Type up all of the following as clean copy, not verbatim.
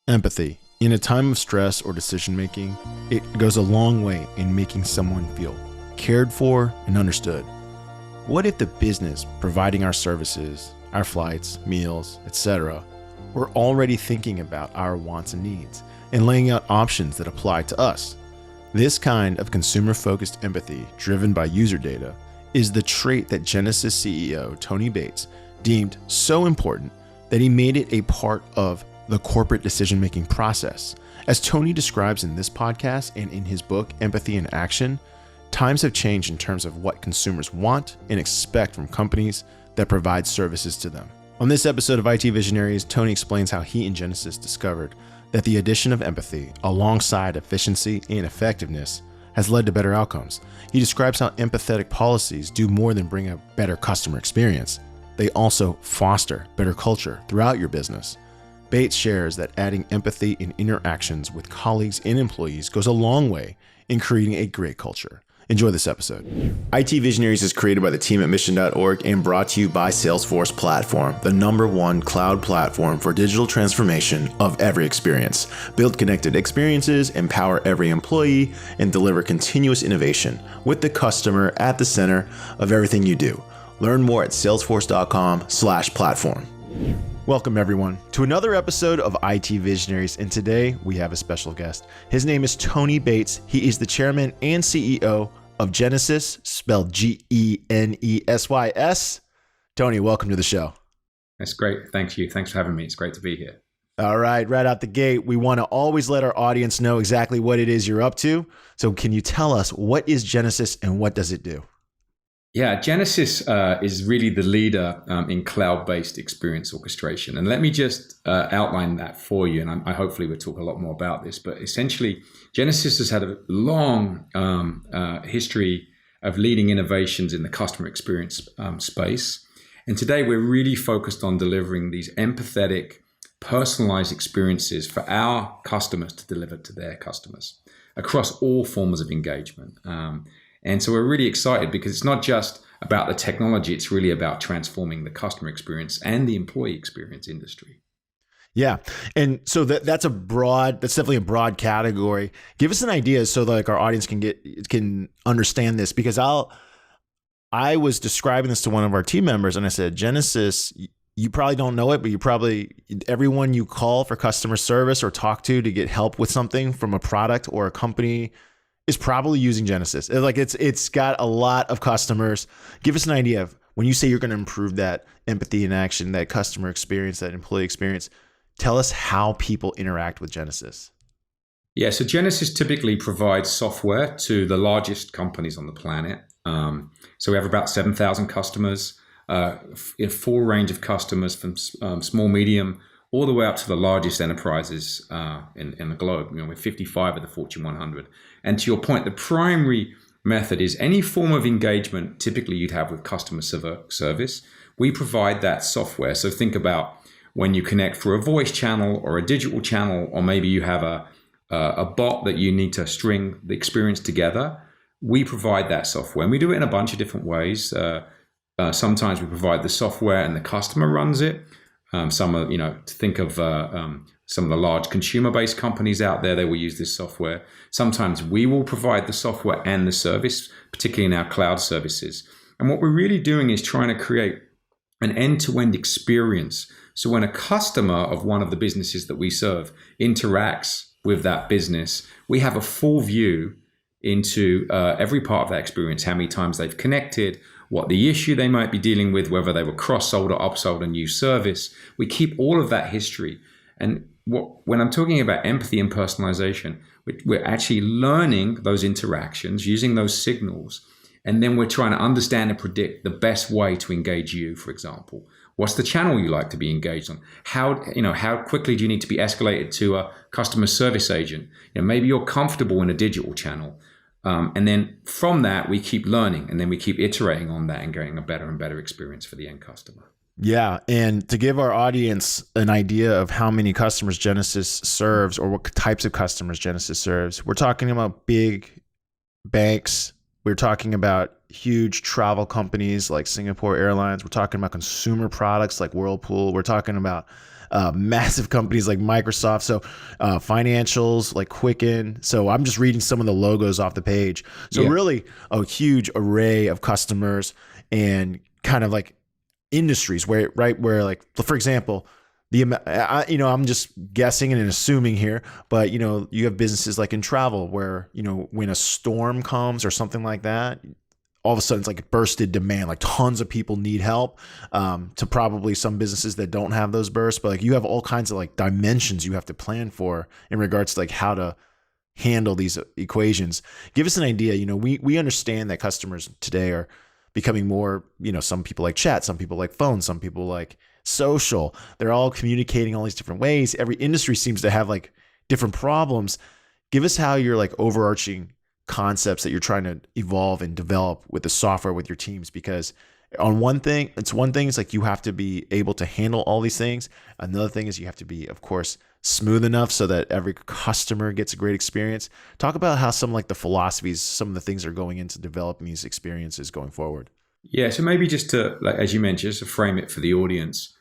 Empathy. In a time of stress or decision making, it goes a long way in making someone feel cared for and understood. What if the business providing our services, our flights, meals, etc., were already thinking about our wants and needs and laying out options that apply to us? This kind of consumer-focused empathy driven by user data is the trait that Genesys CEO Tony Bates deemed so important that he made it a part of the corporate decision-making process. As Tony describes in this podcast and in his book, Empathy in Action, times have changed in terms of what consumers want and expect from companies that provide services to them. On this episode of IT Visionaries, Tony explains how he and Genesys discovered that the addition of empathy alongside efficiency and effectiveness has led to better outcomes. He describes how empathetic policies do more than bring a better customer experience. They also foster better culture throughout your business. Bates shares that adding empathy in interactions with colleagues and employees goes a long way in creating a great culture. Enjoy this episode. IT Visionaries is created by the team at mission.org and brought to you by Salesforce Platform, the #1 cloud platform for digital transformation of every experience. Build connected experiences, empower every employee, and deliver continuous innovation with the customer at the center of everything you do. Learn more at salesforce.com/platform. Welcome everyone to another episode of IT Visionaries, and today we have a special guest. His name is Tony Bates. He is the chairman and CEO of Genesys, spelled Genesys. Tony, welcome to the show. That's great. Thank you. Thanks for having me. It's great to be here. All right, right out the gate, we want to always let our audience know exactly what it is you're up to. So can you tell us, what is Genesys and what does it do? Yeah, Genesys is really the leader in cloud-based experience orchestration. And let me just outline that for you. And I hopefully we'll talk a lot more about this. But essentially, Genesys has had a long history of leading innovations in the customer experience space. And today we're really focused on delivering these empathetic, personalized experiences for our customers to deliver to their customers across all forms of engagement. And so we're really excited because it's not just about the technology, it's really about transforming the customer experience and the employee experience industry. Yeah. And so that's definitely a broad category. Give us an idea so that like our audience can understand this, because I was describing this to one of our team members and I said, Genesys, you probably don't know it, but everyone you call for customer service or talk to get help with something from a product or a company is probably using Genesys. Like it's got a lot of customers. Give us an idea of when you say you're going to improve that empathy in action, that customer experience, that employee experience. Tell us how people interact with Genesys. Yeah, so Genesys typically provides software to the largest companies on the planet. So we have about 7,000 customers, a full range of customers from small, medium, all the way up to the largest enterprises in the globe. With 55 of the Fortune 100. And to your point, the primary method is any form of engagement typically you'd have with customer service. We provide that software. So think about when you connect through a voice channel or a digital channel, or maybe you have a bot that you need to string the experience together. We provide that software, and we do it in a bunch of different ways. Sometimes we provide the software and the customer runs it. Some are, think of some of the large consumer-based companies out there, they will use this software. Sometimes we will provide the software and the service, particularly in our cloud services. And what we're really doing is trying to create an end-to-end experience. So when a customer of one of the businesses that we serve interacts with that business, we have a full view into every part of that experience, how many times they've connected, what the issue they might be dealing with, whether they were cross-sold or upsold a new service. We keep all of that history. And when I'm talking about empathy and personalization, we're actually learning those interactions, using those signals, and then we're trying to understand and predict the best way to engage you, for example. What's the channel you like to be engaged on? How quickly do you need to be escalated to a customer service agent? Maybe you're comfortable in a digital channel. And then from that, we keep learning, and then we keep iterating on that and getting a better and better experience for the end customer. Yeah. And to give our audience an idea of how many customers Genesys serves or what types of customers Genesys serves, we're talking about big banks. We're talking about huge travel companies like Singapore Airlines. We're talking about consumer products like Whirlpool. We're talking about massive companies like Microsoft. So financials like Quicken. So I'm just reading some of the logos off the page. So really a huge array of customers and kind of like industries where like, for example, I'm just guessing and assuming here, but you have businesses like in travel where, when a storm comes or something like that, all of a sudden it's like a bursted demand, like tons of people need help, to probably some businesses that don't have those bursts, but like you have all kinds of like dimensions you have to plan for in regards to like how to handle these equations. Give us an idea. We understand that customers today are becoming more, some people like chat, some people like phone, some people like social. They're all communicating all these different ways. Every industry seems to have like different problems. Give us how your like overarching concepts that you're trying to evolve and develop with the software with your teams, because it's like you have to be able to handle all these things. Another thing is you have to be, of course, smooth enough so that every customer gets a great experience. Talk about how some like the philosophies, some of the things are going into developing these experiences going forward. Yeah, so maybe just to, like, as you mentioned, just to frame it for the audience,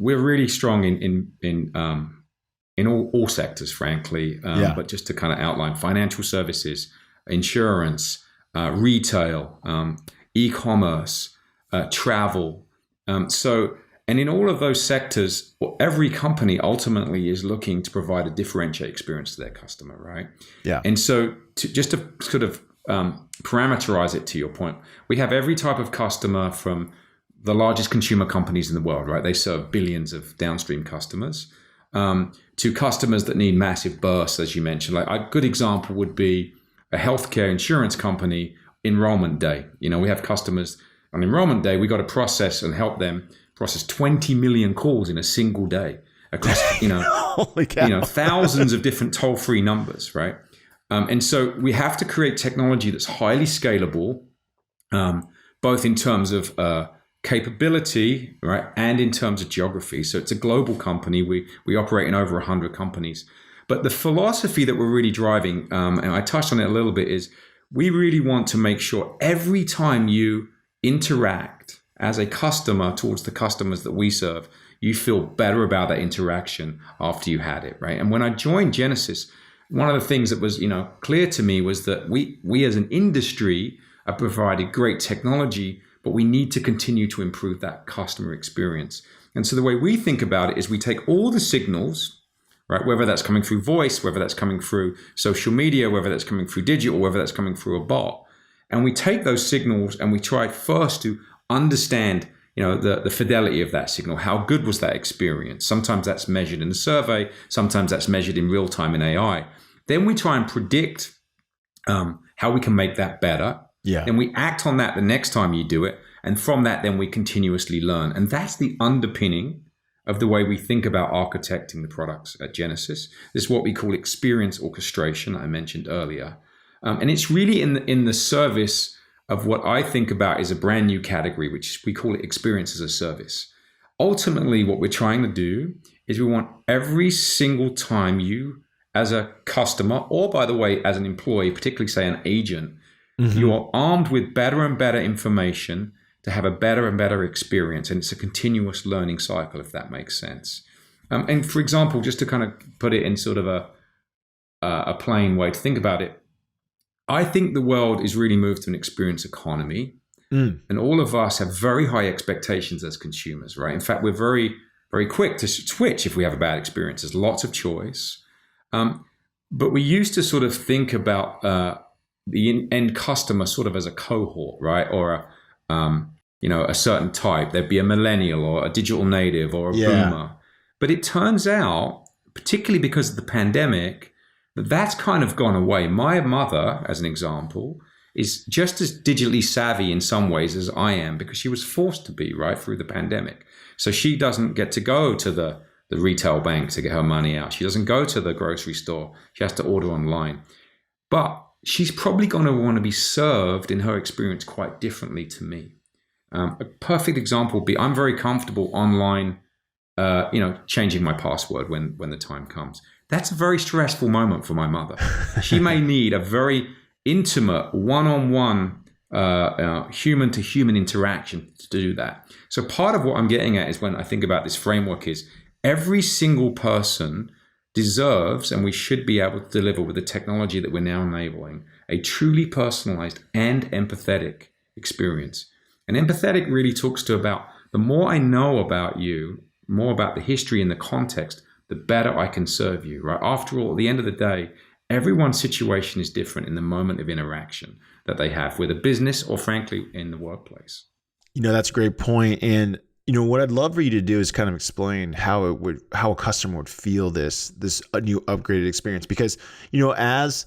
we're really strong in all sectors, frankly. But just to kind of outline, financial services, insurance, retail, e-commerce, travel. And in all of those sectors, every company ultimately is looking to provide a differentiated experience to their customer, right? Yeah. And so just to sort of parameterize it to your point, we have every type of customer from the largest consumer companies in the world, right? They serve billions of downstream customers, to customers that need massive bursts, as you mentioned. Like a good example would be a healthcare insurance company enrollment day. We have customers on enrollment day. We got to process and help them process 20 million calls in a single day across, Holy cow. thousands of different toll-free numbers, right? And so we have to create technology that's highly scalable, both in terms of capability, right, and in terms of geography. So it's a global company. We operate in over 100 companies. But the philosophy that we're really driving, and I touched on it a little bit, is we really want to make sure every time you interact as a customer towards the customers that we serve, you feel better about that interaction after you had it, right? And when I joined Genesys, one of the things that was, clear to me was that we as an industry have provided great technology, but we need to continue to improve that customer experience. And so the way we think about it is we take all the signals, right, whether that's coming through voice, whether that's coming through social media, whether that's coming through digital, whether that's coming through a bot, and we take those signals and we try first to understand, the fidelity of that signal. How good was that experience? Sometimes that's measured in a survey. Sometimes that's measured in real time in AI. Then we try and predict how we can make that better. Yeah. Then we act on that the next time you do it. And from that, then we continuously learn. And that's the underpinning of the way we think about architecting the products at Genesys. This is what we call experience orchestration, that I mentioned earlier. And it's really in the service of what I think about is a brand new category, which we call it experience as a service. Ultimately, what we're trying to do is we want every single time you, as a customer, or by the way, as an employee, particularly say an agent, you are armed with better and better information to have a better and better experience. And it's a continuous learning cycle, if that makes sense. And for example, just to kind of put it in sort of a plain way to think about it, I think the world is really moved to an experience economy. And all of us have very high expectations as consumers, right? In fact, we're very, very quick to switch if we have a bad experience. There's lots of choice. But we used to sort of think about the end customer sort of as a cohort, right? Or a certain type. There'd be a millennial or a digital native or a boomer. But it turns out, particularly because of the pandemic, that's kind of gone away. My mother, as an example, is just as digitally savvy in some ways as I am because she was forced to be, right, through the pandemic. So she doesn't get to go to the retail bank to get her money out. She doesn't go to the grocery store. She has to order online. But she's probably going to want to be served in her experience quite differently to me. A perfect example would be I'm very comfortable online, changing my password when the time comes. That's a very stressful moment for my mother. She may need a very intimate, one-on-one, human-to-human interaction to do that. So part of what I'm getting at is when I think about this framework is every single person deserves, and we should be able to deliver with the technology that we're now enabling, a truly personalized and empathetic experience. And empathetic really talks to about the more I know about you, more about the history and the context, the better I can serve you, right? After all, at the end of the day, everyone's situation is different in the moment of interaction that they have with a business or frankly in the workplace. That's a great point. And what I'd love for you to do is kind of explain how a customer would feel this new upgraded experience. Because, as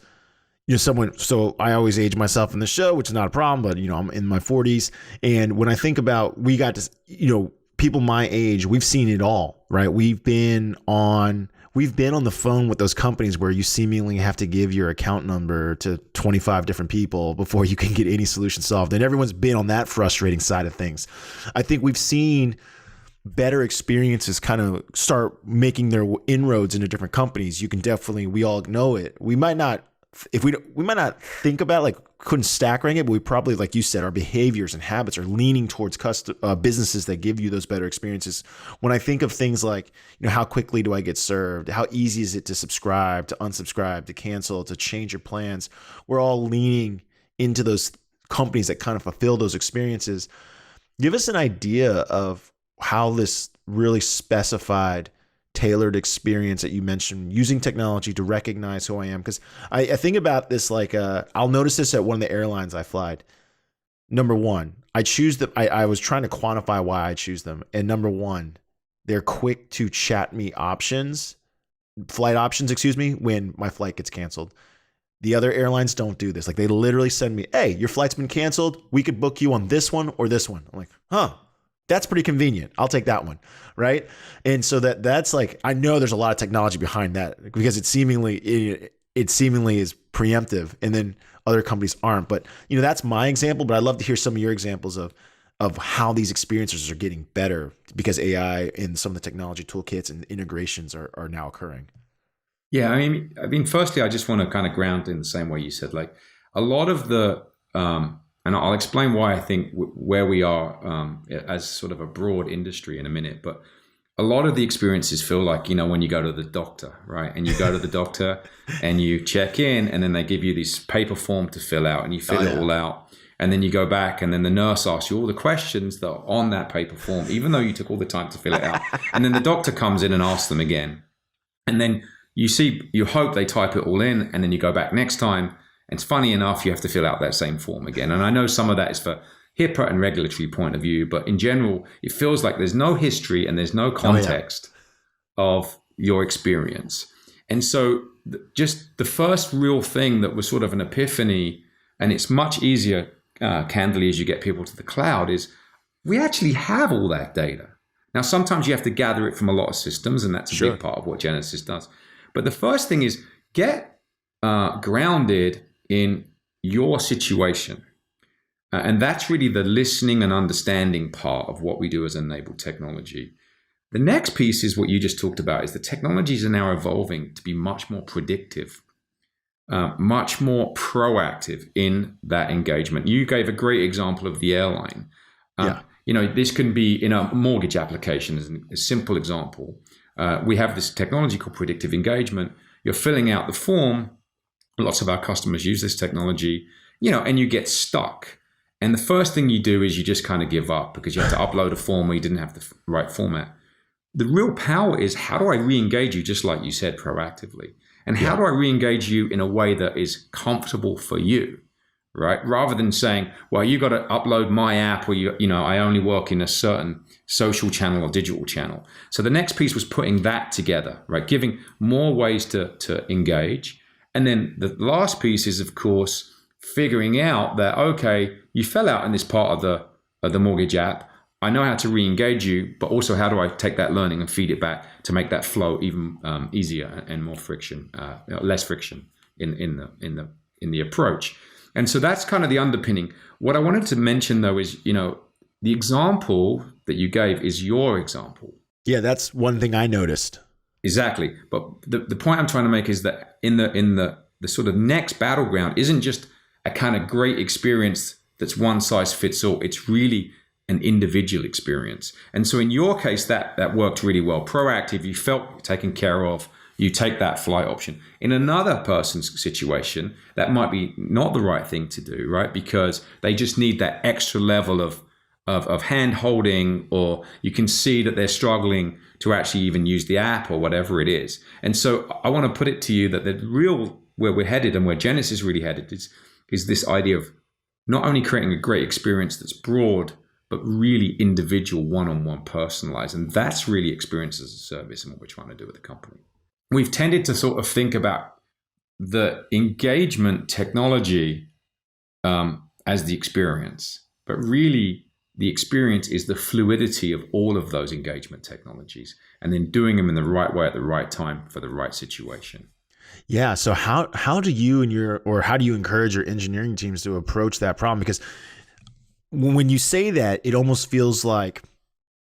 someone, so I always age myself in the show, which is not a problem, but I'm in my 40s. And when I think about, we got to, people my age, we've seen it all, right? We've been on the phone with those companies where you seemingly have to give your account number to 25 different people before you can get any solution solved. And everyone's been on that frustrating side of things. I think we've seen better experiences kind of start making their inroads into different companies. You can definitely, we all know it. We might not think about like couldn't stack rank it, but we probably, like you said, our behaviors and habits are leaning towards businesses that give you those better experiences. When I think of things like, how quickly do I get served? How easy is it to subscribe, to unsubscribe, to cancel, to change your plans? We're all leaning into those companies that kind of fulfill those experiences. Give us an idea of how this really specified, tailored experience that you mentioned, using technology to recognize who I am. Because I think about this like, I'll notice this at one of the airlines I fly. Number one, I was trying to quantify why I choose them. And number one, they're quick to chat me flight options, when my flight gets canceled. The other airlines don't do this. Like they literally send me, hey, your flight's been canceled. We could book you on this one or this one. I'm like, huh. That's pretty convenient. I'll take that one, right? And so that's like, I know there's a lot of technology behind that because it seemingly is preemptive, and then other companies aren't. But that's my example. But I'd love to hear some of your examples of how these experiences are getting better because AI and some of the technology toolkits and integrations are now occurring. Yeah, I mean, firstly, I just want to kind of ground in the same way you said, like a lot of the. And I'll explain why I think where we are as sort of a broad industry in a minute. But a lot of the experiences feel like, when you go to the doctor, right? And you go to the doctor and you check in and then they give you this paper form to fill out and you fill it all out. And then you go back and then the nurse asks you all the questions that are on that paper form, even though you took all the time to fill it out. And then the doctor comes in and asks them again. And then you hope they type it all in and then you go back next time. And it's funny enough, you have to fill out that same form again. And I know some of that is for HIPAA and regulatory point of view, but in general, it feels like there's no history and there's no context of your experience. And so just the first real thing that was sort of an epiphany, and it's much easier, candidly, as you get people to the cloud, is we actually have all that data. Now, sometimes you have to gather it from a lot of systems, and that's a big part of what Genesys does. But the first thing is get grounded in your situation. And that's really the listening and understanding part of what we do as enabled technology. The next piece is what you just talked about, is the technologies are now evolving to be much more predictive, much more proactive in that engagement. You gave a great example of the airline. This can be in a mortgage application as a simple example. We have this technology called predictive engagement. You're filling out the form. Lots of our customers use this technology, and you get stuck. And the first thing you do is you just kind of give up because you have to upload a form or you didn't have the right format. The real power is, how do I re-engage you, just like you said, proactively? And how do I re-engage you in a way that is comfortable for you, right? Rather than saying, well, you got to upload my app, or I only work in a certain social channel or digital channel. So the next piece was putting that together, right? Giving more ways to engage. And then the last piece is, of course, figuring out that, okay, you fell out in this part of the mortgage app. I know how to re-engage you, but also how do I take that learning and feed it back to make that flow even easier and more friction, less friction in the approach. And so that's kind of the underpinning. What I wanted to mention, though, is the example that you gave is your example. Yeah, that's one thing I noticed. Exactly. But the point I'm trying to make is that in the sort of next battleground isn't just a kind of great experience that's one size fits all. It's really an individual experience. And so in your case, that worked really well. Proactive, you felt taken care of, you take that flight option. In another person's situation, that might be not the right thing to do, right? Because they just need that extra level of hand holding, or you can see that they're struggling to actually even use the app or whatever it is. And so I want to put it to you that the real, where we're headed and where Genesys is really headed is this idea of not only creating a great experience that's broad, but really individual, one-on-one, personalized. And that's really experience as a service and what we're trying to do with the company. We've tended to sort of think about the engagement technology as the experience, but really the experience is the fluidity of all of those engagement technologies and then doing them in the right way at the right time for the right situation. Yeah. So how do you how do you encourage your engineering teams to approach that problem? Because when you say that, it almost feels like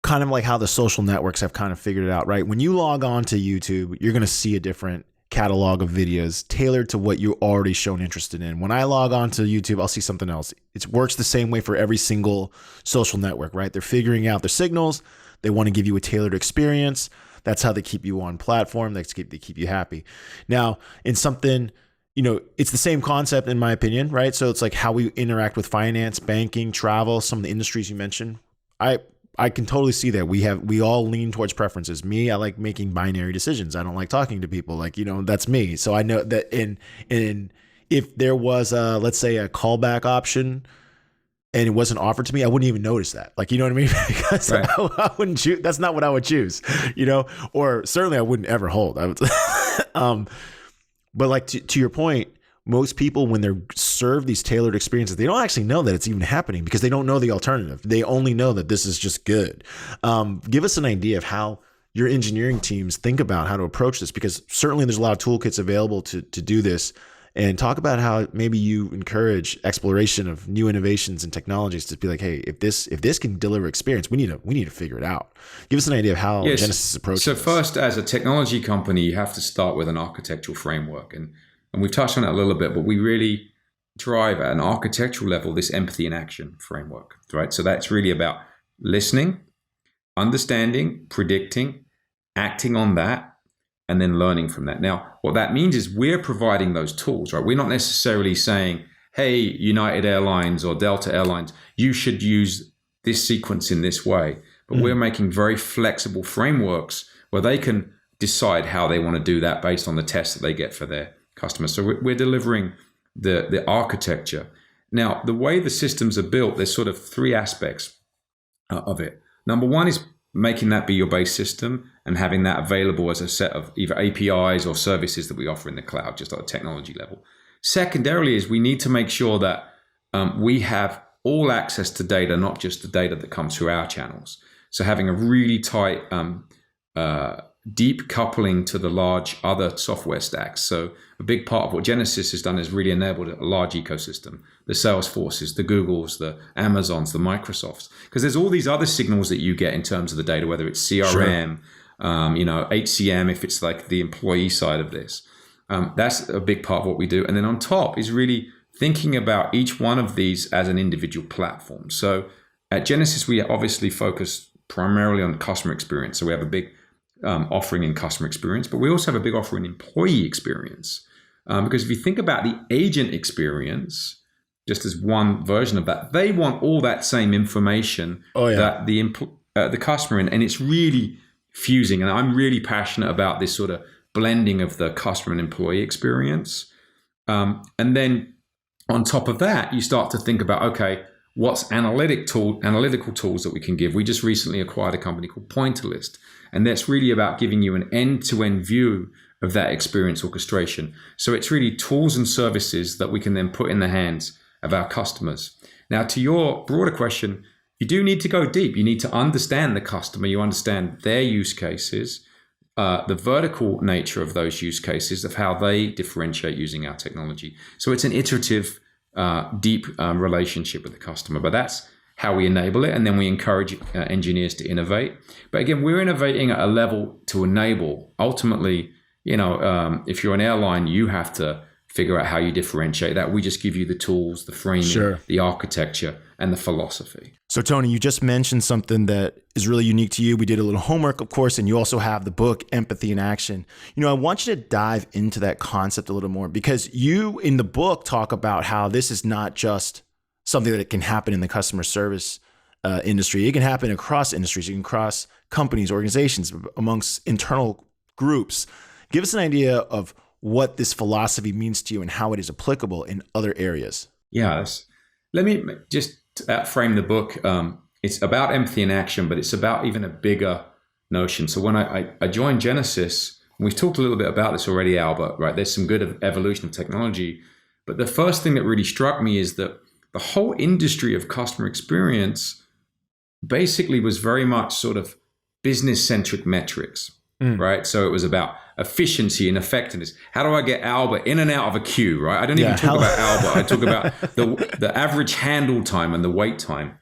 kind of like how the social networks have kind of figured it out, right? When you log on to YouTube, you're going to see a different catalog of videos tailored to what you're already shown interested in. When I log on to YouTube, I'll see something else. It works the same way for every single social network, right? They're figuring out their signals. They want to give you a tailored experience. That's how they keep you on platform. They keep you happy. Now, in something, it's the same concept in my opinion, right? So it's like how we interact with finance, banking, travel, some of the industries you mentioned. I can totally see that we all lean towards preferences. Me, I like making binary decisions. I don't like talking to people. Like, that's me. So I know that in if there was let's say a callback option and it wasn't offered to me, I wouldn't even notice that. Like, you know what I mean? Because right. I wouldn't choose. That's not what I would choose, or certainly I wouldn't ever hold. I would, but like to your point, most people, when they're served these tailored experiences, they don't actually know that it's even happening because they don't know the alternative. They only know that this is just good. Give us an idea of how your engineering teams think about how to approach this, because certainly there's a lot of toolkits available to do this. And talk about how maybe you encourage exploration of new innovations and technologies to be like, hey, if this can deliver experience, we need to figure it out. Give us an idea of how Genesys approaches this. So first, as a technology company, you have to start with an architectural framework. And we've touched on it a little bit, but we really drive at an architectural level this empathy in action framework, right? So that's really about listening, understanding, predicting, acting on that, and then learning from that. Now, what that means is we're providing those tools, right? We're not necessarily saying, hey, United Airlines or Delta Airlines, you should use this sequence in this way. But we're making very flexible frameworks where they can decide how they want to do that based on the tests that they get for their customers. So we're delivering the architecture. Now, the way the systems are built, there's sort of three aspects of it. Number one is making that be your base system and having that available as a set of either APIs or services that we offer in the cloud, just at a technology level. Secondarily is we need to make sure that we have all access to data, not just the data that comes through our channels. So having a really tight, deep coupling to the large other software stacks. So a big part of what Genesys has done is really enabled a large ecosystem, the Salesforces, the Googles, the Amazons, the Microsofts, because there's all these other signals that you get in terms of the data, whether it's CRM, HCM, if it's like the employee side of this. That's a big part of what we do. And then on top is really thinking about each one of these as an individual platform. So at Genesys, we obviously focus primarily on customer experience. So we have a big offering in customer experience, but we also have a big offering in employee experience. Because if you think about the agent experience, just as one version of that, they want all that same information that the customer, and it's really fusing. And I'm really passionate about this sort of blending of the customer and employee experience. And then on top of that, you start to think about, okay, what's analytical tools that we can give? We just recently acquired a company called Pointerlist, and that's really about giving you an end-to-end view of that experience orchestration. So it's really tools and services that we can then put in the hands of our customers. Now, to your broader question, you do need to go deep. You need to understand the customer. You understand their use cases, the vertical nature of those use cases, of how they differentiate using our technology. So it's an iterative, deep relationship with the customer. But that's how we enable it. And then we encourage engineers to innovate. But again, we're innovating at a level to enable. Ultimately, if you're an airline, you have to figure out how you differentiate that. We just give you the tools, the framing, Sure. the architecture, and the philosophy. So Tony, you just mentioned something that is really unique to you. We did a little homework, of course, and you also have the book, Empathy in Action. I want you to dive into that concept a little more, because you in the book talk about how this is not just something that can happen in the customer service industry. It can happen across industries. It can cross companies, organizations, amongst internal groups. Give us an idea of what this philosophy means to you and how it is applicable in other areas. Yes. Let me just frame the book. It's about empathy in action, but it's about even a bigger notion. So when I joined Genesys, and we've talked a little bit about this already, Albert, right? There's some good evolution of technology. But the first thing that really struck me is that the whole industry of customer experience basically was very much sort of business-centric metrics, right? So it was about efficiency and effectiveness. How do I get Albert in and out of a queue, right? I don't even talk about Albert. I talk about the average handle time and the wait time.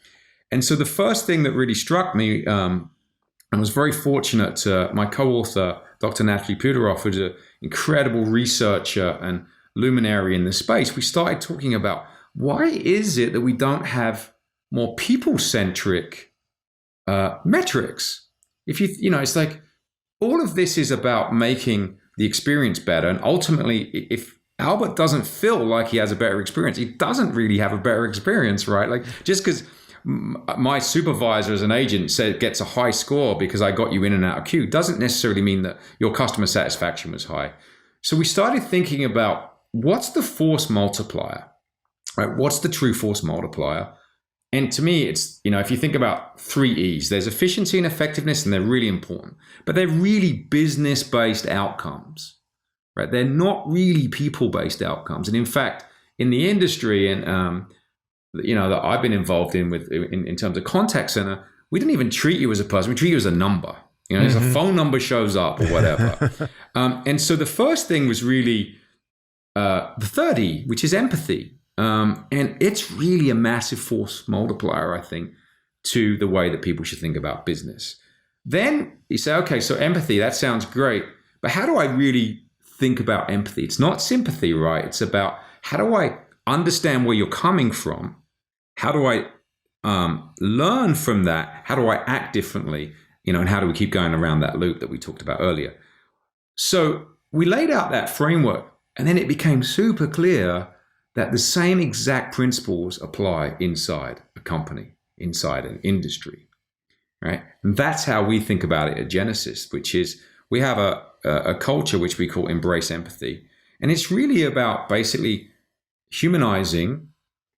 And so the first thing that really struck me, and was very fortunate to my co-author, Dr. Natalie Puderoff, who's an incredible researcher and luminary in the space, we started talking about why is it that we don't have more people-centric metrics? If it's like all of this is about making the experience better. And ultimately, if Albert doesn't feel like he has a better experience, he doesn't really have a better experience, right? Like just because my supervisor as an agent gets a high score because I got you in and out of queue doesn't necessarily mean that your customer satisfaction was high. So we started thinking about what's the force multiplier, right? What's the true force multiplier? And to me, it's, if you think about 3 E's, there's efficiency and effectiveness, and they're really important, but they're really business-based outcomes, right? They're not really people-based outcomes. And in fact, in the industry and, that I've been involved in terms of contact center, we didn't even treat you as a person. We treat you as a number. As a phone number shows up or whatever. And so the first thing was really the third E, which is empathy. And it's really a massive force multiplier, I think, to the way that people should think about business. Then you say, okay, so empathy, that sounds great, but how do I really think about empathy? It's not sympathy, right? It's about how do I understand where you're coming from? How do I learn from that? How do I act differently? And how do we keep going around that loop that we talked about earlier? So we laid out that framework, and then it became super clear that the same exact principles apply inside a company, inside an industry, right? And that's how we think about it at Genesys, which is we have a culture which we call embrace empathy. And it's really about basically humanizing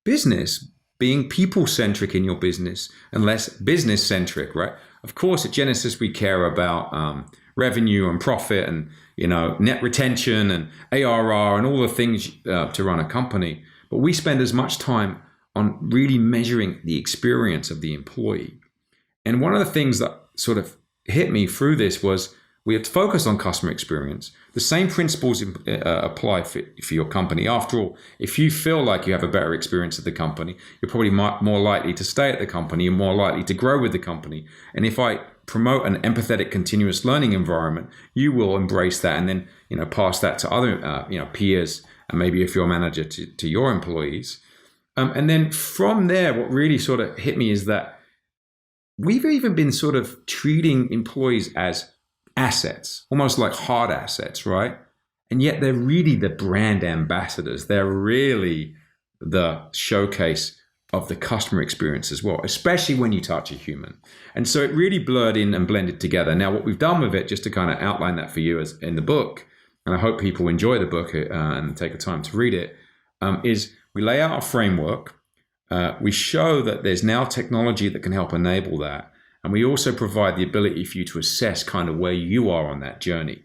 business, being people-centric in your business and less business-centric, right? Of course, at Genesys, we care about revenue and profit and net retention and ARR and all the things to run a company. But we spend as much time on really measuring the experience of the employee. And one of the things that sort of hit me through this was we have to focus on customer experience. The same principles apply for your company. After all, if you feel like you have a better experience at the company, you're probably more likely to stay at the company and more likely to grow with the company. And if I promote an empathetic continuous learning environment, you will embrace that and then pass that to other peers and maybe if you're a manager to your employees. And then from there, what really sort of hit me is that we've even been sort of treating employees as assets, almost like hard assets, right? And yet they're really the brand ambassadors. They're really the showcase of the customer experience as well, especially when you touch a human. And so it really blurred in and blended together. Now, what we've done with it, just to kind of outline that for you as in the book, and I hope people enjoy the book and take the time to read it, is we lay out a framework. We show that there's now technology that can help enable that. And we also provide the ability for you to assess kind of where you are on that journey,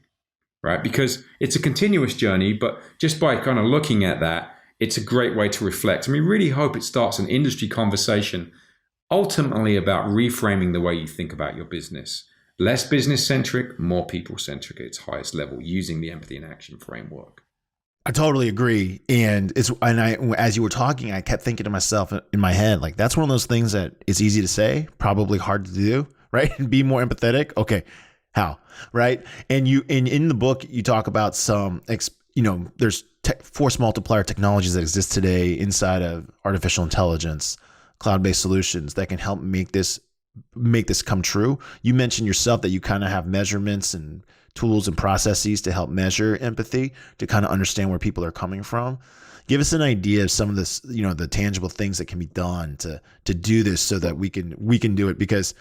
right? Because it's a continuous journey, but just by kind of looking at that, it's a great way to reflect. And we really hope it starts an industry conversation ultimately about reframing the way you think about your business. Less business-centric, more people-centric at its highest level using the empathy in action framework. I totally agree. And as you were talking, I kept thinking to myself in my head, like, that's one of those things that it's easy to say, probably hard to do, right? And be more empathetic. Okay. How? Right. And in the book, you talk about some, there's force multiplier technologies that exist today inside of artificial intelligence, cloud-based solutions that can help make this come true. You mentioned yourself that you kind of have measurements and tools and processes to help measure empathy, to kind of understand where people are coming from. Give us an idea of some of this, the tangible things that can be done to do this so that we can do it. Because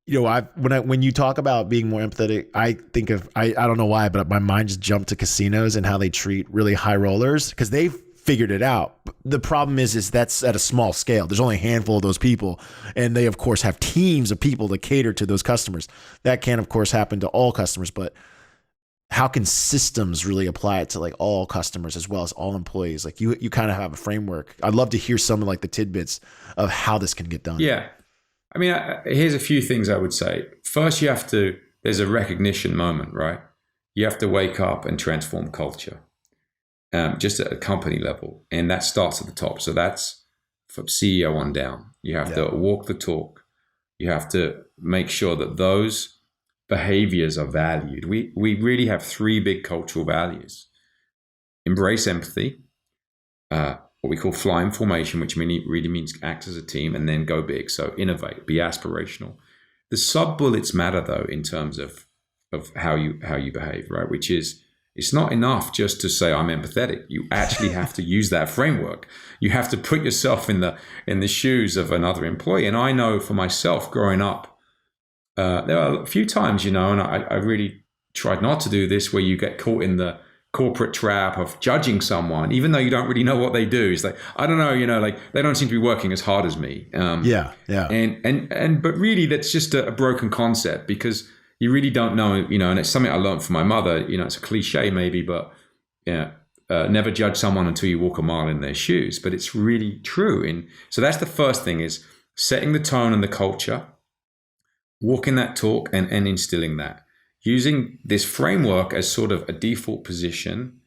when you talk about being more empathetic, I think of I don't know why, but my mind just jumped to casinos and how they treat really high rollers, because they've figured it out. The problem is that's at a small scale. There's only a handful of those people, and they of course have teams of people to cater to those customers. That can of course happen to all customers, but how can systems really apply it to like all customers as well as all employees? Like you kind of have a framework. I'd love to hear some of like the tidbits of how this can get done. Yeah. I mean, here's a few things I would say. First, there's a recognition moment, right? You have to wake up and transform culture, just at a company level. And that starts at the top. So that's from CEO on down. You have to walk the talk. You have to make sure that those behaviors are valued. We really have three big cultural values: embrace empathy, what we call fly in formation, which really means act as a team, and then go big. So innovate, be aspirational. The sub bullets matter though in terms of how you behave, right? Which is, it's not enough just to say I'm empathetic. You actually have to use that framework. You have to put yourself in the shoes of another employee. And I know for myself growing up, there are a few times, and I really tried not to do this, where you get caught in the corporate trap of judging someone, even though you don't really know what they do. It's like, I don't know, like they don't seem to be working as hard as me. Yeah. But really that's just a broken concept, because you really don't know, and it's something I learned from my mother. It's a cliche maybe, but never judge someone until you walk a mile in their shoes. But it's really true. And so that's the first thing, is setting the tone and the culture, walking that talk and instilling that. Using this framework as sort of a default position,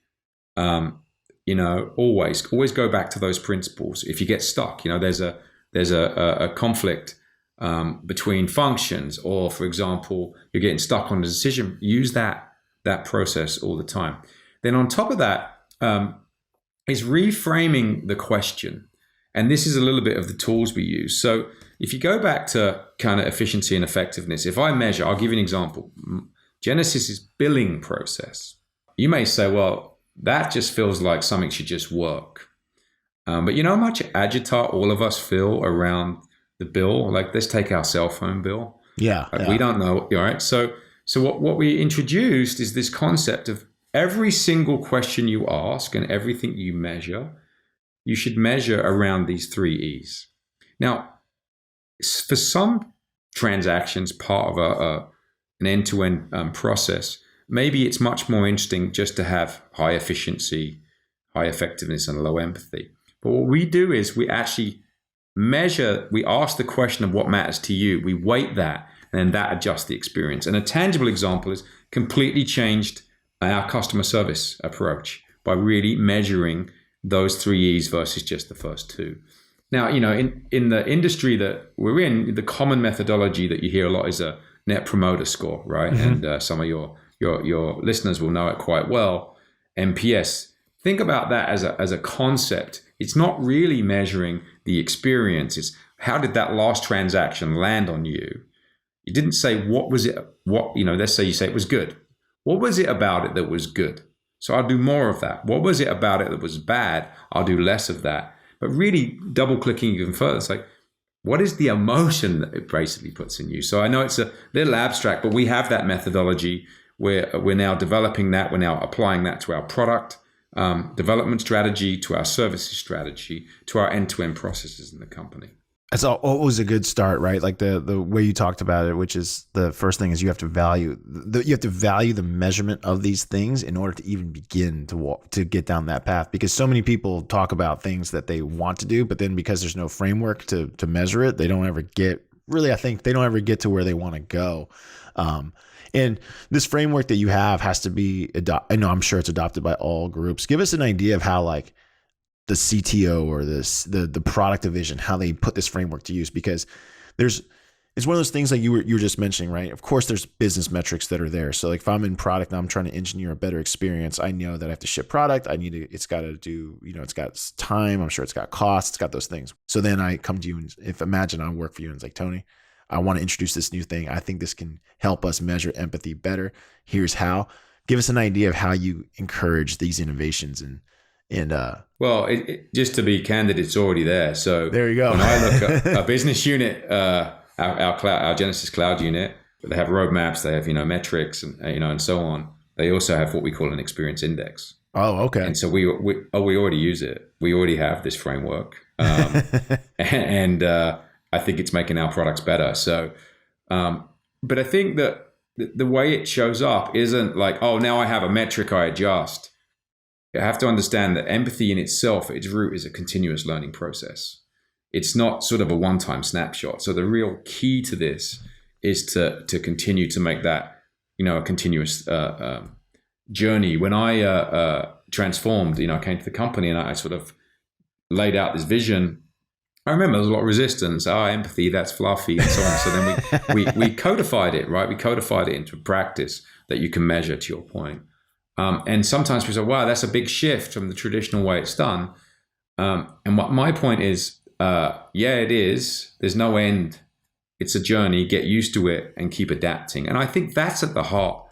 always go back to those principles. If you get stuck, there's a conflict between functions, or for example, you're getting stuck on a decision. Use that process all the time. Then on top of that is reframing the question, and this is a little bit of the tools we use. So if you go back to kind of efficiency and effectiveness, if I measure, I'll give you an example. Genesys' billing process. You may say, well, that just feels like something should just work. But you know how much agita all of us feel around the bill? Like, let's take our cell phone bill. Yeah. We don't know. All right. So what we introduced is this concept of every single question you ask and everything you measure, you should measure around these 3 E's. Now, for some transactions, part of an end-to-end process, maybe it's much more interesting just to have high efficiency, high effectiveness, and low empathy. But what we do is we actually measure, we ask the question of what matters to you, we weight that, and then that adjusts the experience. And a tangible example is completely changed our customer service approach by really measuring those 3 E's versus just the first 2. Now, in the industry that we're in, the common methodology that you hear a lot is a Net Promoter Score, right? Mm-hmm. And some of your listeners will know it quite well. NPS. Think about that as a concept. It's not really measuring the experience. It's how did that last transaction land on you? You didn't say what was it. Let's say you say it was good. What was it about it that was good? So I'll do more of that. What was it about it that was bad? I'll do less of that. But really double clicking even further, it's like, what is the emotion that it basically puts in you? So I know it's a little abstract, but we have that methodology where we're now developing that. We're now applying that to our product development strategy, to our services strategy, to our end-to-end processes in the company. That's always a good start, right? Like the way you talked about it, which is the first thing is you have to value the measurement of these things in order to even begin to get down that path. Because so many people talk about things that they want to do, but then because there's no framework to measure it, they don't ever get to where they want to go. And this framework that you have has to be I'm sure it's adopted by all groups. Give us an idea of how like the CTO or the product division, how they put this framework to use, because it's one of those things like you were just mentioning, right? Of course, there's business metrics that are there. So like if I'm in product and I'm trying to engineer a better experience, I know that I have to ship product. It's got to do, it's got time. I'm sure it's got costs. It's got those things. So then I come to you and imagine I work for you and it's like, Tony, I want to introduce this new thing. I think this can help us measure empathy better. Here's how. Give us an idea of how you encourage these innovations well, just to be candid, it's already there. So there you go. When I look at a business unit, our Genesys cloud unit, they have roadmaps, they have metrics, and and so on. They also have what we call an experience index. Oh, okay. And so we already use it. We already have this framework, and I think it's making our products better. So, but I think that the way it shows up isn't like, oh, now I have a metric I adjust. You have to understand that empathy in itself, at its root, is a continuous learning process. It's not sort of a one-time snapshot. So the real key to this is to continue to make that, a continuous journey. When I transformed, I came to the company and I sort of laid out this vision. I remember there was a lot of resistance. Empathy, that's fluffy and so on. So then we codified it, right? We codified it into practice that you can measure, to your point. And sometimes we say, wow, that's a big shift from the traditional way it's done. And what my point is, it is. There's no end. It's a journey. Get used to it and keep adapting. And I think that's at the heart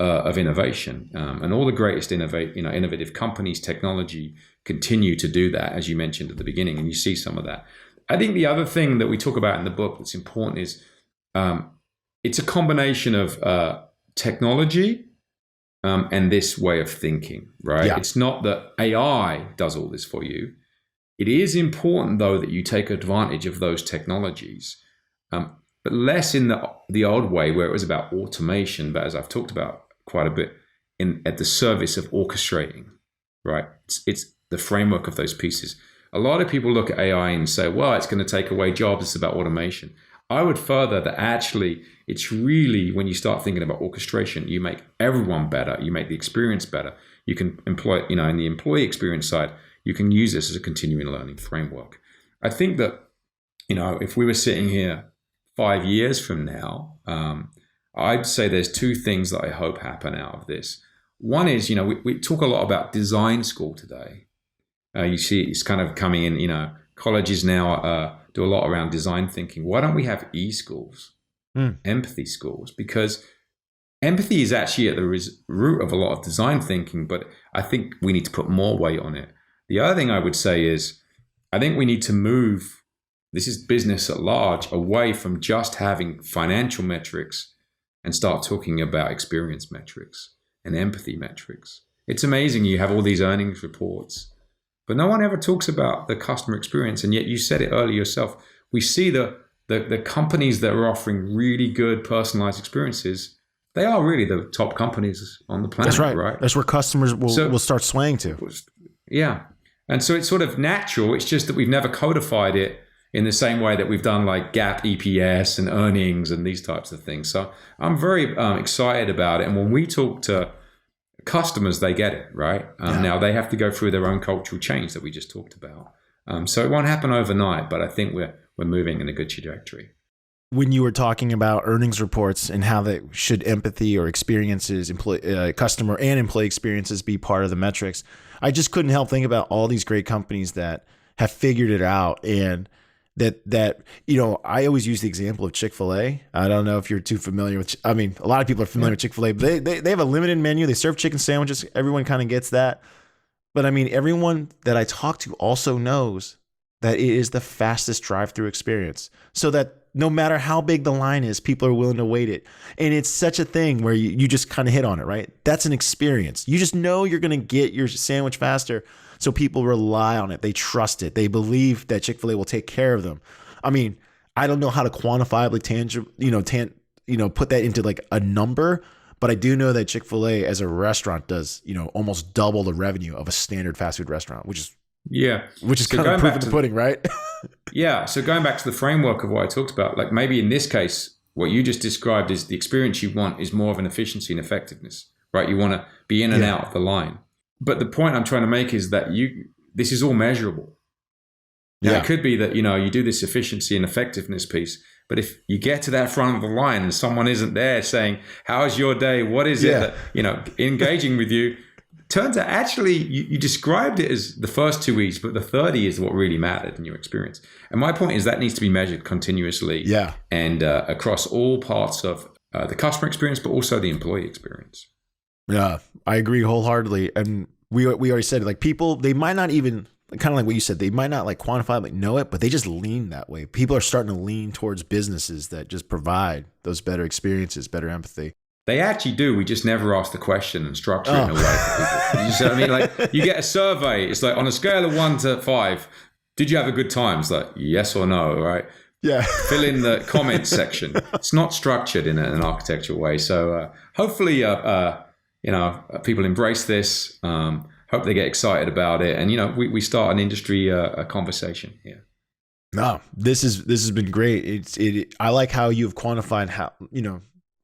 of innovation. And all the greatest innovative companies, technology continue to do that, as you mentioned at the beginning. And you see some of that. I think the other thing that we talk about in the book that's important is it's a combination of technology and this way of thinking, right? Yeah. It's not that AI does all this for you. It is important, though, that you take advantage of those technologies, but less in the old way where it was about automation, but as I've talked about quite a bit, at the service of orchestrating, right? It's the framework of those pieces. A lot of people look at AI and say, well, it's going to take away jobs. It's about automation. I would further that actually it's really, when you start thinking about orchestration, you make everyone better. You make the experience better. You can employ, in the employee experience side, you can use this as a continuing learning framework. I think that, if we were sitting here 5 years from now, I'd say there's two things that I hope happen out of this. One is, we talk a lot about design school today. You see it's kind of coming in, colleges now do a lot around design thinking. Why don't we have e-schools, empathy schools? Because empathy is actually at the root of a lot of design thinking, but I think we need to put more weight on it. The other thing I would say is, I think we need to move, this is business at large, away from just having financial metrics and start talking about experience metrics and empathy metrics. It's amazing you have all these earnings reports, but no one ever talks about the customer experience. And yet you said it earlier yourself. We see the companies that are offering really good personalized experiences, they are really the top companies on the planet. That's right. That's where customers will start swaying to. Yeah. And so it's sort of natural. It's just that we've never codified it in the same way that we've done like GAAP EPS and earnings and these types of things. So I'm very excited about it. And when we talk to customers, they get it, right? Now they have to go through their own cultural change that we just talked about. So it won't happen overnight, but I think we're moving in a good trajectory. When you were talking about earnings reports and how that should empathy or experiences, customer and employee experiences be part of the metrics, I just couldn't help think about all these great companies that have figured it out. And that I always use the example of Chick-fil-A. I don't know if you're too familiar with, a lot of people are familiar with Chick-fil-A, but they have a limited menu. They serve chicken sandwiches. Everyone kind of gets that. But everyone that I talk to also knows that it is the fastest drive-through experience, so that no matter how big the line is, people are willing to wait it. And it's such a thing where you just kind of hit on it, right? That's an experience. You just know you're going to get your sandwich faster. So people rely on it. They trust it. They believe that Chick-fil-A will take care of them. I don't know how to quantifiably put that into like a number, but I do know that Chick-fil-A as a restaurant does, almost double the revenue of a standard fast food restaurant, which is kind of proof of the pudding, right? Yeah. So going back to the framework of what I talked about, like maybe in this case, what you just described is the experience you want is more of an efficiency and effectiveness, right? You want to be in and out of the line. But the point I'm trying to make is that this is all measurable. Now, it could be that, you do this efficiency and effectiveness piece, But if you get to that front of the line and someone isn't there saying, how's your day? What is it that, engaging with you? Turns out actually you described it as the first 2 weeks, but the 30 is what really mattered in your experience. And my point is that needs to be measured continuously and across all parts of the customer experience, but also the employee experience. Yeah, I agree wholeheartedly. And we already said, like, people, they might not even, kind of like what you said, they might not like quantify, like know it, but they just lean that way. People are starting to lean towards businesses that just provide those better experiences, better empathy. They actually do. We just never ask the question and structure it in a way for people. You see what I mean? Like, you get a survey. It's like, on a scale of 1 to 5, did you have a good time? It's like, yes or no, right? Yeah. Fill in the comments section. It's not structured in an architectural way. So hopefully, people embrace this. Hope they get excited about it. And, we start an industry conversation here. No, this has been great. I like how you've quantified how,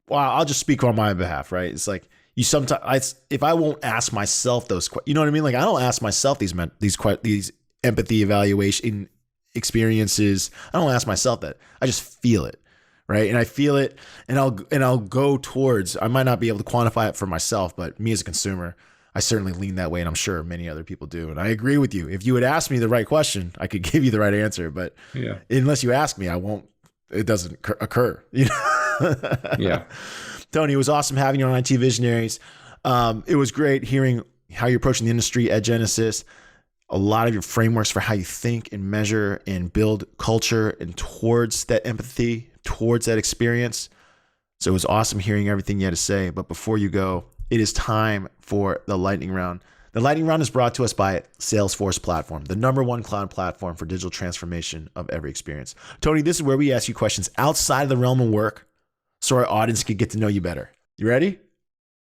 well, I'll just speak on my behalf, right? It's like you sometimes, if I won't ask myself those, you know what I mean? Like, I don't ask myself these empathy evaluation experiences. I don't ask myself that. I just feel it, right? And I feel it, and I'll go towards. I might not be able to quantify it for myself, but me as a consumer, I certainly lean that way, and I'm sure many other people do. And I agree with you. If you would ask me the right question, I could give you the right answer. But unless you ask me, I won't. It doesn't occur. Yeah. Tony, it was awesome having you on IT Visionaries. It was great hearing how you're approaching the industry at Genesys, a lot of your frameworks for how you think and measure and build culture and towards that empathy, towards that experience. So it was awesome hearing everything you had to say. But before you go, it is time for the lightning round. The lightning round is brought to us by Salesforce Platform, the #1 cloud platform for digital transformation of every experience. Tony, this is where we ask you questions outside of the realm of work so our audience can get to know you better. You ready?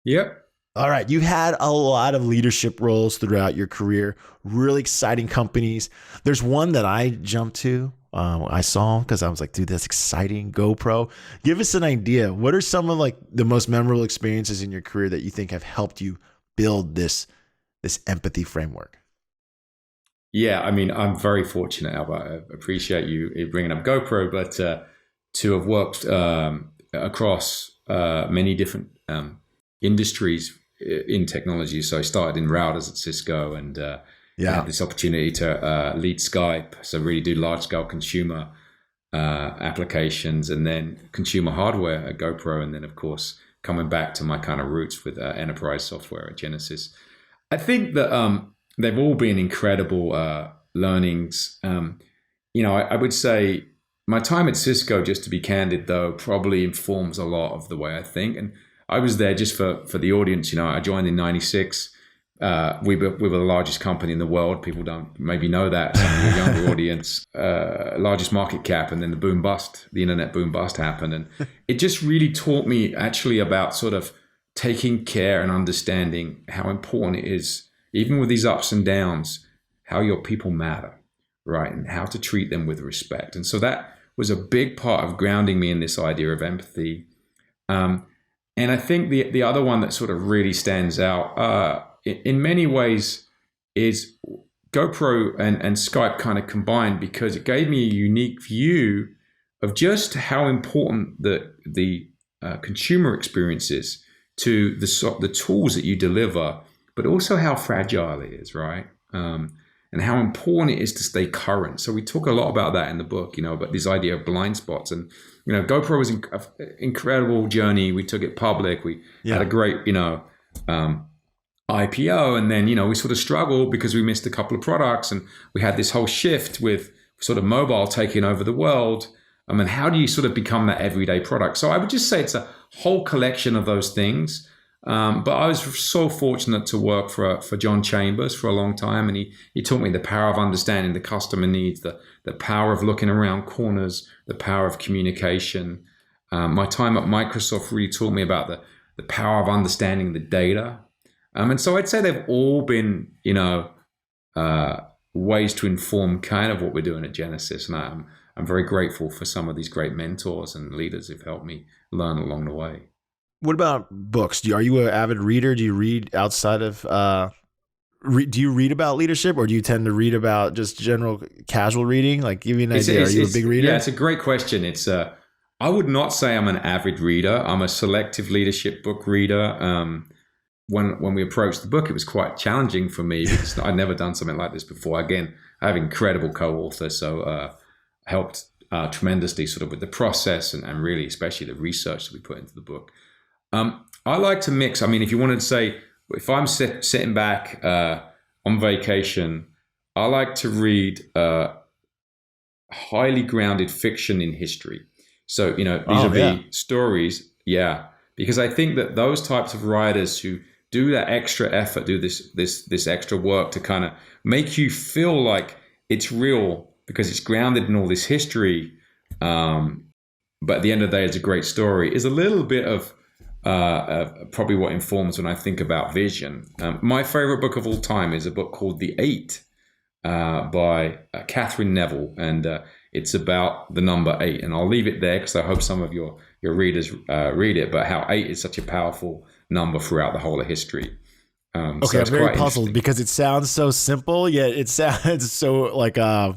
Yep. All right. You had a lot of leadership roles throughout your career, really exciting companies. There's one that I jumped to. I saw because I was like, dude, that's exciting. GoPro. Give us an idea. What are some of like the most memorable experiences in your career that you think have helped you build this empathy framework? Yeah, I mean, I'm very fortunate, Albert. I appreciate you bringing up GoPro, but to have worked across many different industries in technology. So I started in routers at Cisco, and I had this opportunity to lead Skype, so really do large-scale consumer applications, and then consumer hardware at GoPro, and then, of course, coming back to my kind of roots with enterprise software at Genesys. I think that they've all been incredible learnings. I would say my time at Cisco, just to be candid, though, probably informs a lot of the way I think. And I was there just for the audience. I joined in '96. We were the largest company in the world. People don't maybe know that. Some of your younger audience, largest market cap, and then the internet boom bust happened. And it just really taught me actually about sort of taking care and understanding how important it is, even with these ups and downs, how your people matter, right? And how to treat them with respect. And so that was a big part of grounding me in this idea of empathy. And I think the other one that sort of really stands out in many ways is GoPro and Skype kind of combined, because it gave me a unique view of just how important the consumer experience is to the tools that you deliver, but also how fragile it is, right? And how important it is to stay current. So we talk a lot about that in the book, about this idea of blind spots. And, GoPro was an incredible journey. We took it public. We had a great, IPO. And then, we sort of struggled because we missed a couple of products. And we had this whole shift with sort of mobile taking over the world. And how do you sort of become that everyday product? So I would just say it's a whole collection of those things. But I was so fortunate to work for John Chambers for a long time, and he taught me the power of understanding the customer needs, the power of looking around corners, the power of communication. My time at Microsoft really taught me about the power of understanding the data. And so I'd say they've all been, ways to inform kind of what we're doing at Genesys, and I'm very grateful for some of these great mentors and leaders who've helped me learn along the way. What about books? Are you an avid reader? Do you read outside of Do you read about leadership, or do you tend to read about just general casual reading? Like, give me an idea. Are you a big reader? Yeah, it's a great question. I would not say I'm an avid reader. I'm a selective leadership book reader. When we approached the book, it was quite challenging for me because I'd never done something like this before. Again, I have incredible co-authors, so helped tremendously sort of with the process and really especially the research that we put into the book. I like to mix. I mean, if you wanted to say, if I'm sitting back on vacation, I like to read highly grounded fiction in history. So, vis-a-vis stories, because I think that those types of writers who do that extra effort, do this extra work to kind of make you feel like it's real because it's grounded in all this history, but at the end of the day, it's a great story, is a little bit of probably what informs when I think about vision. My favorite book of all time is a book called The Eight by Catherine Neville, and it's about the number 8. And I'll leave it there because I hope some of your readers read it, but how 8 is such a powerful number throughout the whole of history. Okay, I'm very puzzled because it sounds so simple, yet it sounds so like, I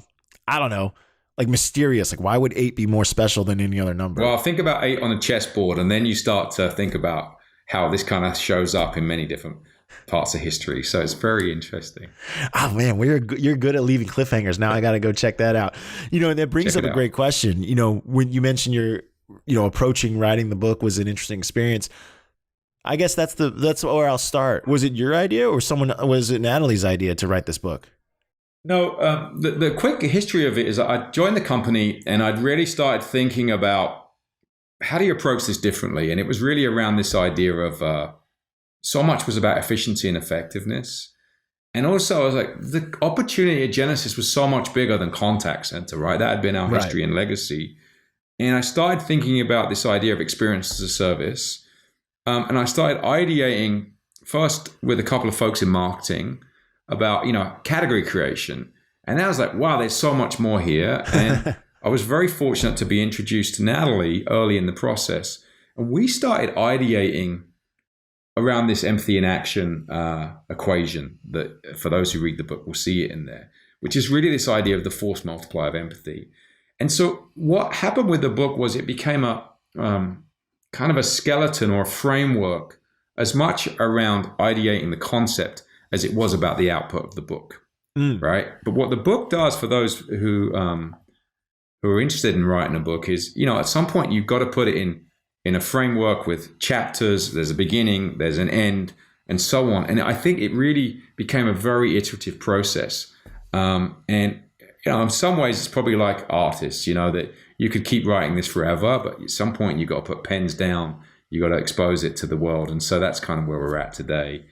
don't know, like mysterious. Like, why would 8 be more special than any other number? Well, think about 8 on a chessboard, and then you start to think about how this kind of shows up in many different parts of history. So it's very interesting. Oh man, you're good at leaving cliffhangers. Now I got to go check that out. And that brings up a great question. When you mentioned your, approaching writing the book was an interesting experience. I guess that's where I'll start. Was it your idea or was it Natalie's idea to write this book? No, the quick history of it is I joined the company and I'd really started thinking about how do you approach this differently? And it was really around this idea of so much was about efficiency and effectiveness. And also I was like, the opportunity at Genesys was so much bigger than contact center, right? That had been our history and legacy. And I started thinking about this idea of experience as a service. And I started ideating first with a couple of folks in marketing about, category creation. And then I was like, wow, there's so much more here. And I was very fortunate to be introduced to Natalie early in the process. And we started ideating around this empathy in action equation that for those who read the book will see it in there, which is really this idea of the force multiplier of empathy. And so what happened with the book was it became a kind of a skeleton or a framework as much around ideating the concept as it was about the output of the book, right? But what the book does for those who are interested in writing a book is, at some point you've got to put it in a framework with chapters. There's a beginning, there's an end, and so on. And I think it really became a very iterative process. And in some ways, it's probably like artists, that you could keep writing this forever, but at some point you've got to put pens down, you've got to expose it to the world. And so that's kind of where we're at today.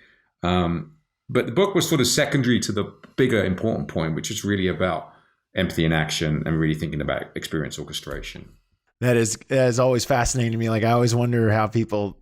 But the book was sort of secondary to the bigger important point, which is really about empathy in action and really thinking about experience orchestration. That is always fascinating to me. Like, I always wonder how people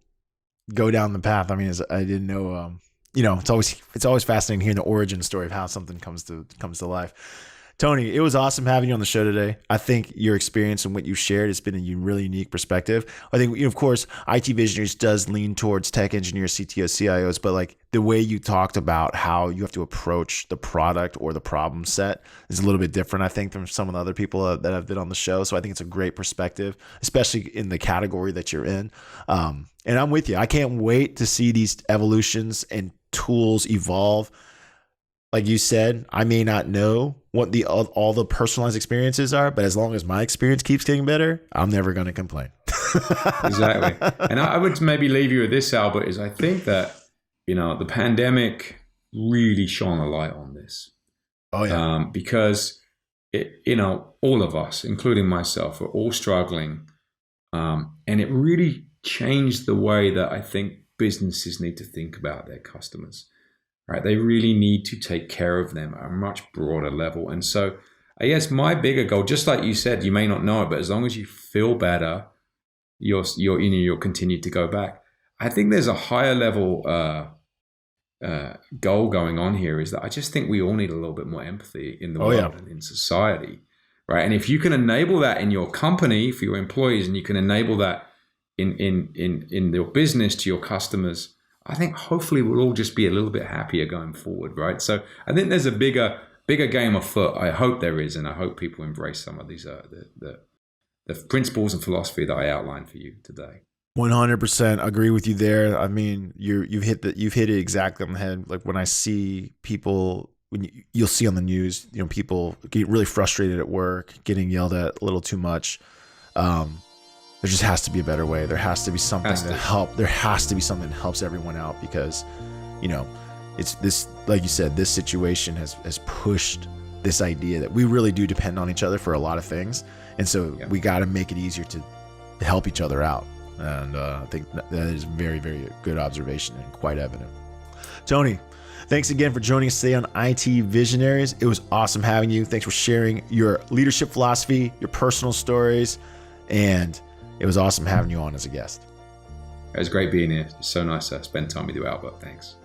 go down the path. I mean, I didn't know, it's always fascinating hearing the origin story of how something comes to life. Tony, it was awesome having you on the show today. I think your experience and what you shared has been a really unique perspective. I think, of course, IT Visionaries does lean towards tech engineers, CTOs, CIOs, but like the way you talked about how you have to approach the product or the problem set is a little bit different, I think, from some of the other people that have been on the show. So I think it's a great perspective, especially in the category that you're in. And I'm with you. I can't wait to see these evolutions and tools evolve. Like you said, I may not know what all the personalized experiences are, but as long as my experience keeps getting better, I'm never going to complain. Exactly. And I would maybe leave you with this, Albert, is I think that, the pandemic really shone a light on this. Oh, yeah. Because, all of us, including myself, are all struggling. And it really changed the way that I think businesses need to think about their customers. Right, they really need to take care of them at a much broader level. And so I guess my bigger goal, just like you said, you may not know it, but as long as you feel better, you'll continue to go back. I think there's a higher level goal going on here, is that I just think we all need a little bit more empathy in the world and in society. Right. And if you can enable that in your company for your employees, and you can enable that in your business to your customers, I think hopefully we'll all just be a little bit happier going forward, right? So I think there's a bigger game afoot. I hope there is, and I hope people embrace some of these the principles and philosophy that I outlined for you today. 100% agree with you there. I mean, you've hit it exactly on the head. Like when I see people, you'll see on the news, people get really frustrated at work, getting yelled at a little too much. There just has to be a better way. There has to be something There has to be something that helps everyone out, because, it's this, like you said, this situation has pushed this idea that we really do depend on each other for a lot of things. And so we got to make it easier to help each other out. And I think that is a very, very good observation and quite evident. Tony, thanks again for joining us today on IT Visionaries. It was awesome having you. Thanks for sharing your leadership philosophy, your personal stories, and it was awesome having you on as a guest. It was great being here. It's so nice to spend time with you, Albert. Thanks.